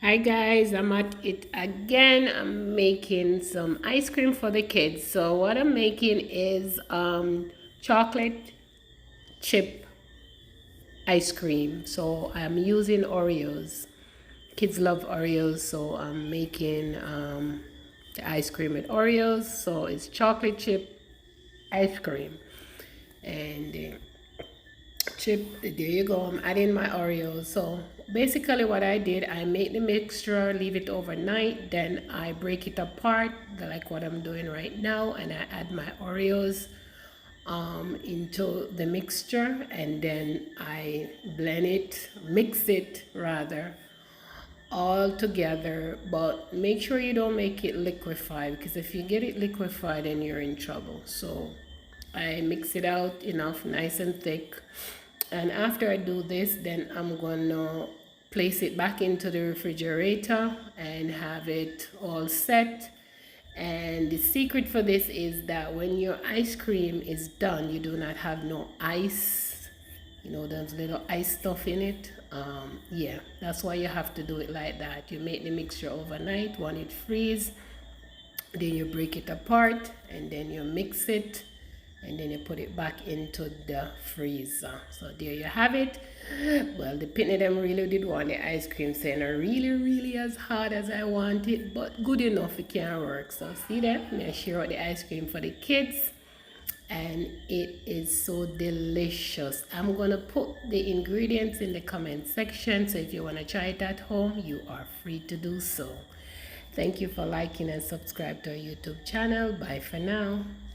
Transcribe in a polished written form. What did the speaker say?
Hi guys, I'm at it again. I'm making some ice cream for the kids. So what I'm making is chocolate chip ice cream. So I'm using Oreos. Kids love Oreos, so I'm making the ice cream with Oreos. So it's chocolate chip ice cream. And chip, there you go. I'm adding my Oreos. So basically what I did, I make the mixture, leave it overnight, then I break it apart like what I'm doing right now, and I add my Oreos into the mixture, and then I blend it, mix it rather, all together. But make sure you don't make it liquefied, because if you get it liquefied then you're in trouble. So I mix it out enough, nice and thick, and after I do this, then I'm gonna place it back into the refrigerator and have it all set. And the secret for this is that when your ice cream is done, you do not have no ice, there's little ice stuff in it. Yeah, that's why you have to do it like that. You make the mixture overnight, when it freeze, then you break it apart, and then you mix it, and then you put it back into the freezer. So there you have it. Well, the pitney them really did want the ice cream, saying really as hard as I want it, but good enough it can work. So see that, I share out the ice cream for the kids, and it is so delicious. I'm gonna put the ingredients in the comment section, so if you want to try it at home, you are free to do so. Thank you for liking and subscribe to our YouTube channel. Bye for now.